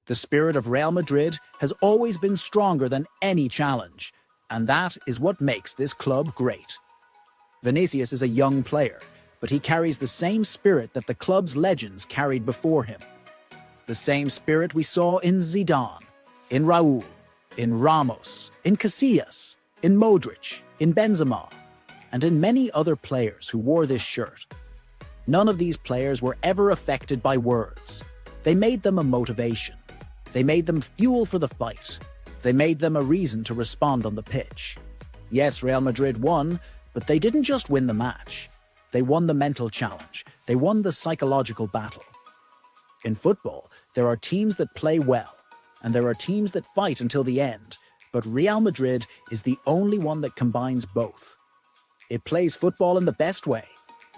The spirit of Real Madrid has always been stronger than any challenge, and that is what makes this club great. Vinicius is a young player, but he carries the same spirit that the club's legends carried before him. The same spirit we saw in Zidane, in Raúl, in Ramos, in Casillas, in Modric, in Benzema, and in many other players who wore this shirt. None of these players were ever affected by words. They made them a motivation. They made them fuel for the fight. They made them a reason to respond on the pitch. Yes, Real Madrid won, but they didn't just win the match. They won the mental challenge. They won the psychological battle. In football, there are teams that play well, and there are teams that fight until the end, but Real Madrid is the only one that combines both. It plays football in the best way.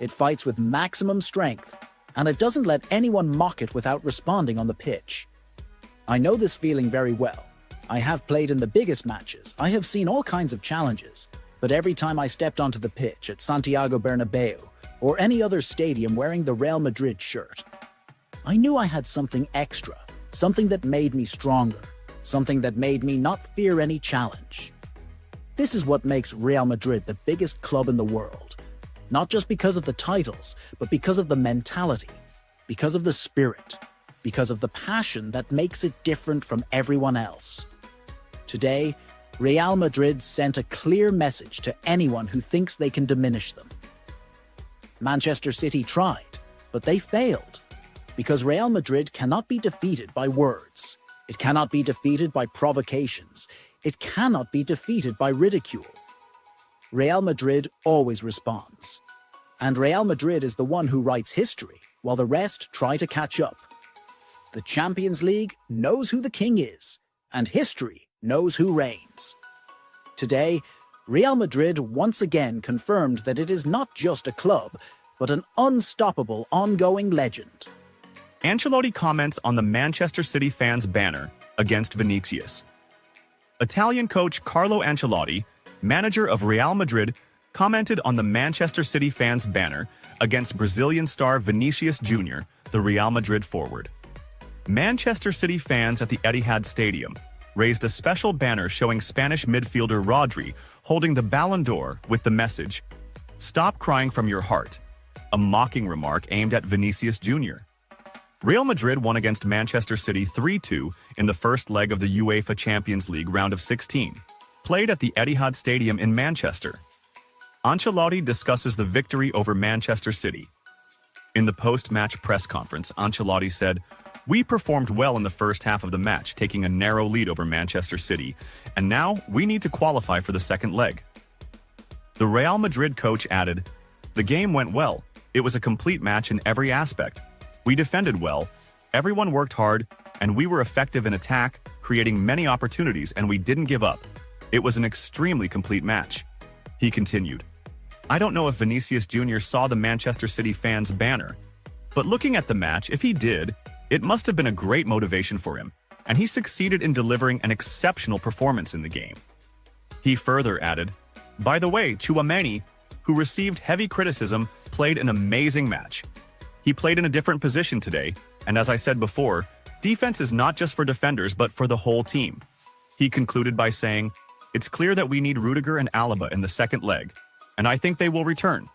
It fights with maximum strength, and it doesn't let anyone mock it without responding on the pitch. I know this feeling very well. I have played in the biggest matches. I have seen all kinds of challenges. But every time I stepped onto the pitch at Santiago Bernabeu or any other stadium wearing the Real Madrid shirt, I knew I had something extra, something that made me stronger, something that made me not fear any challenge. This is what makes Real Madrid the biggest club in the world. Not just because of the titles, but because of the mentality, because of the spirit, because of the passion that makes it different from everyone else. Today, Real Madrid sent a clear message to anyone who thinks they can diminish them. Manchester City tried, but they failed. Because Real Madrid cannot be defeated by words. It cannot be defeated by provocations. It cannot be defeated by ridicule. Real Madrid always responds. And Real Madrid is the one who writes history, while the rest try to catch up. The Champions League knows who the king is, and history knows who reigns. Today, Real Madrid once again confirmed that it is not just a club, but an unstoppable ongoing legend. Ancelotti comments on the Manchester City fans' banner against Vinicius. Italian coach Carlo Ancelotti, manager of Real Madrid, commented on the Manchester City fans' banner against Brazilian star Vinicius Jr., the Real Madrid forward. Manchester City fans at the Etihad Stadium raised a special banner showing Spanish midfielder Rodri holding the Ballon d'Or with the message, "Stop crying from your heart," a mocking remark aimed at Vinicius Jr. Real Madrid won against Manchester City 3-2 in the first leg of the UEFA Champions League round of 16, played at the Etihad Stadium in Manchester. Ancelotti discusses the victory over Manchester City. In the post-match press conference, Ancelotti said, "We performed well in the first half of the match, taking a narrow lead over Manchester City, and now we need to qualify for the second leg." The Real Madrid coach added, "The game went well. It was a complete match in every aspect. We defended well, everyone worked hard, and we were effective in attack, creating many opportunities, and we didn't give up. It was an extremely complete match." He continued, "I don't know if Vinicius Jr. saw the Manchester City fans' banner, but looking at the match, if he did, it must have been a great motivation for him, and he succeeded in delivering an exceptional performance in the game." He further added, "By the way, Tchouaméni, who received heavy criticism, played an amazing match. He played in a different position today, and as I said before, defense is not just for defenders but for the whole team." He concluded by saying, "It's clear that we need Rudiger and Alaba in the second leg, and I think they will return.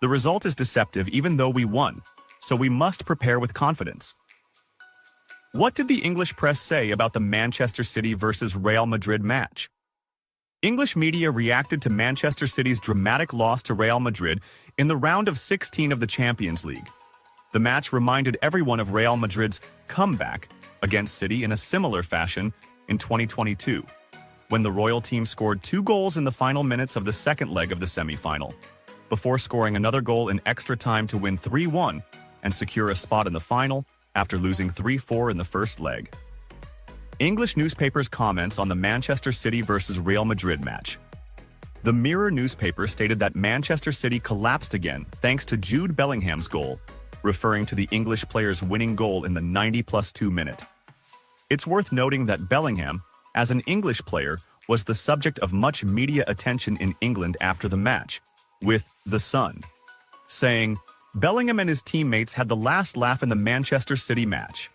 The result is deceptive even though we won, so we must prepare with confidence." What did the English press say about the Manchester City versus Real Madrid match? English media reacted to Manchester City's dramatic loss to Real Madrid in the round of 16 of the Champions League. The match reminded everyone of Real Madrid's comeback against City in a similar fashion in 2022, when the Royal team scored 2 goals in the final minutes of the second leg of the semi-final, before scoring another goal in extra time to win 3-1 and secure a spot in the final after losing 3-4 in the first leg. English newspapers' comments on the Manchester City versus Real Madrid match. The Mirror newspaper stated that Manchester City collapsed again thanks to Jude Bellingham's goal, referring to the English player's winning goal in the 90+2 minute. It's worth noting that Bellingham, as an English player, was the subject of much media attention in England after the match, with The Sun saying, "Bellingham and his teammates had the last laugh in the Manchester City match."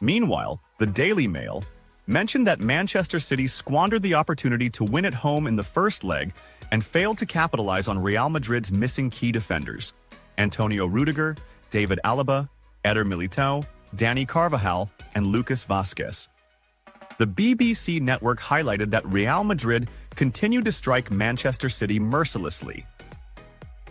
Meanwhile, the Daily Mail mentioned that Manchester City squandered the opportunity to win at home in the first leg and failed to capitalize on Real Madrid's missing key defenders: Antonio Rudiger, David Alaba, Eder Militao, Dani Carvajal, and Lucas Vazquez. The BBC network highlighted that Real Madrid continued to strike Manchester City mercilessly.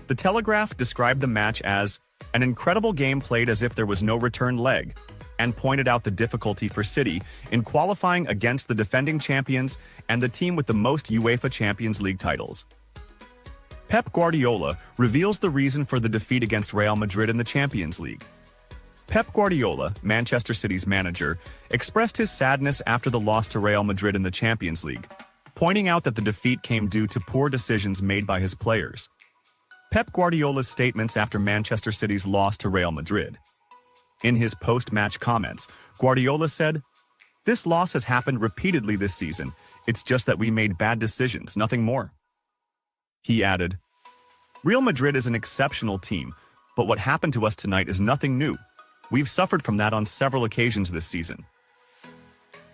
The Telegraph described the match as an incredible game played as if there was no return leg, and pointed out the difficulty for City in qualifying against the defending champions and the team with the most UEFA Champions League titles. Pep Guardiola reveals the reason for the defeat against Real Madrid in the Champions League. Pep Guardiola, Manchester City's manager, expressed his sadness after the loss to Real Madrid in the Champions League, pointing out that the defeat came due to poor decisions made by his players. Pep Guardiola's statements after Manchester City's loss to Real Madrid. In his post-match comments, Guardiola said, "This loss has happened repeatedly this season. It's just that we made bad decisions, nothing more." He added, "Real Madrid is an exceptional team, but what happened to us tonight is nothing new. We've suffered from that on several occasions this season."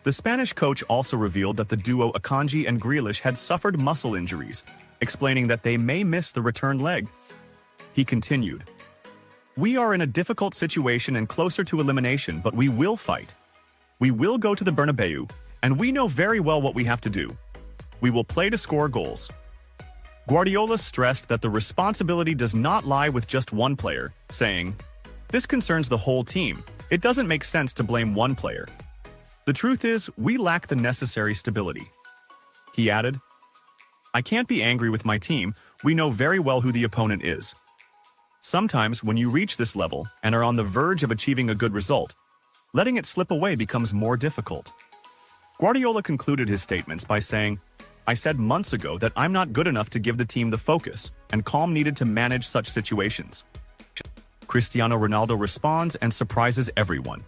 The Spanish coach also revealed that the duo Akanji and Grealish had suffered muscle injuries, explaining that they may miss the return leg. He continued, "We are in a difficult situation and closer to elimination, but we will fight. We will go to the Bernabeu, and we know very well what we have to do. We will play to score goals." Guardiola stressed that the responsibility does not lie with just one player, saying, "This concerns the whole team. It doesn't make sense to blame one player. The truth is, we lack the necessary stability." He added, "I can't be angry with my team. We know very well who the opponent is. Sometimes when you reach this level and are on the verge of achieving a good result, letting it slip away becomes more difficult." Guardiola concluded his statements by saying, "I said months ago that I'm not good enough to give the team the focus and calm needed to manage such situations." Cristiano Ronaldo responds and surprises everyone.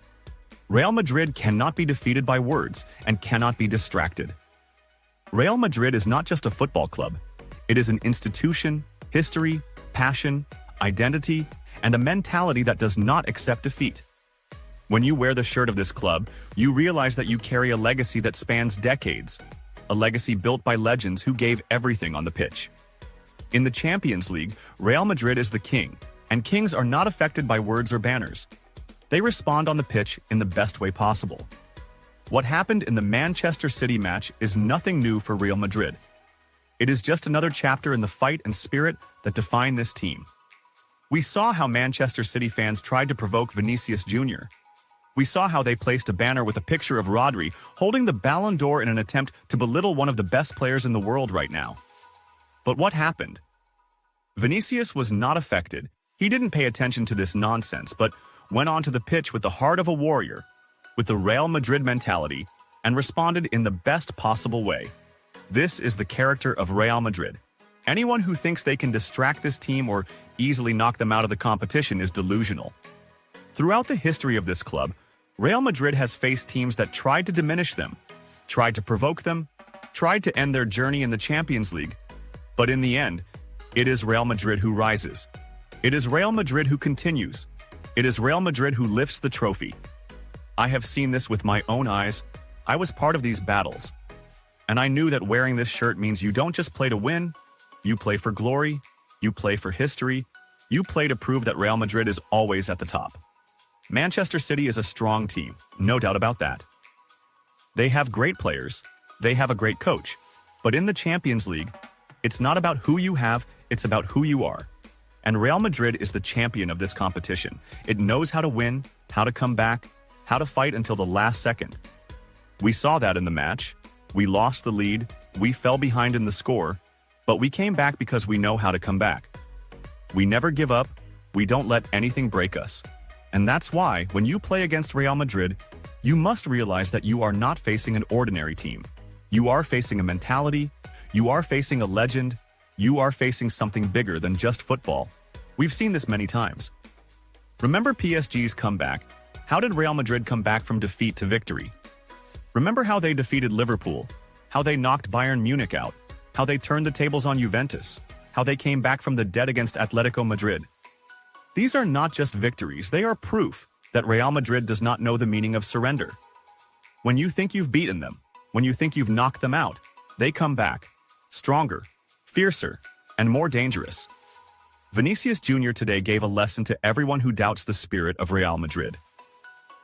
Real Madrid cannot be defeated by words and cannot be distracted. Real Madrid is not just a football club. It is an institution, history, passion, identity, and a mentality that does not accept defeat. When you wear the shirt of this club, you realize that you carry a legacy that spans decades, a legacy built by legends who gave everything on the pitch. In the Champions League, Real Madrid is the king, and kings are not affected by words or banners. They respond on the pitch in the best way possible. What happened in the Manchester City match is nothing new for Real Madrid. It is just another chapter in the fight and spirit that define this team. We saw how Manchester City fans tried to provoke Vinicius Jr. We saw how they placed a banner with a picture of Rodri holding the Ballon d'Or in an attempt to belittle one of the best players in the world right now. But what happened? Vinicius was not affected. He didn't pay attention to this nonsense, but went onto the pitch with the heart of a warrior, with the Real Madrid mentality, and responded in the best possible way. This is the character of Real Madrid. Anyone who thinks they can distract this team or easily knock them out of the competition is delusional. Throughout the history of this club, Real Madrid has faced teams that tried to diminish them, tried to provoke them, tried to end their journey in the Champions League. But in the end, it is Real Madrid who rises. It is Real Madrid who continues. It is Real Madrid who lifts the trophy. I have seen this with my own eyes. I was part of these battles. And I knew that wearing this shirt means you don't just play to win, you play for glory, you play for history, you play to prove that Real Madrid is always at the top. Manchester City is a strong team, no doubt about that. They have great players, they have a great coach, but in the Champions League, it's not about who you have, it's about who you are. And Real Madrid is the champion of this competition. It knows how to win, how to come back, how to fight until the last second. We saw that in the match. We lost the lead, we fell behind in the score, but we came back because we know how to come back. We never give up, we don't let anything break us. And that's why, when you play against Real Madrid, you must realize that you are not facing an ordinary team. You are facing a mentality, you are facing a legend, you are facing something bigger than just football. We've seen this many times. Remember PSG's comeback? How did Real Madrid come back from defeat to victory? Remember how they defeated Liverpool, how they knocked Bayern Munich out, how they turned the tables on Juventus, how they came back from the dead against Atletico Madrid. These are not just victories, they are proof. that Real Madrid does not know the meaning of surrender. When you think you've beaten them, when you think you've knocked them out, they come back, stronger, fiercer, and more dangerous. Vinicius Jr. today gave a lesson to everyone who doubts the spirit of Real Madrid.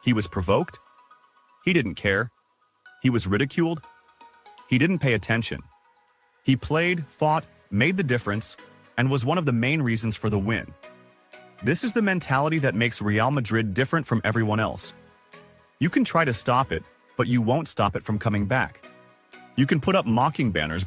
He was provoked. He didn't care. He was ridiculed. He didn't pay attention. He played, fought, made the difference, and was one of the main reasons for the win. This is the mentality that makes Real Madrid different from everyone else. You can try to stop it, but you won't stop it from coming back. You can put up mocking banners,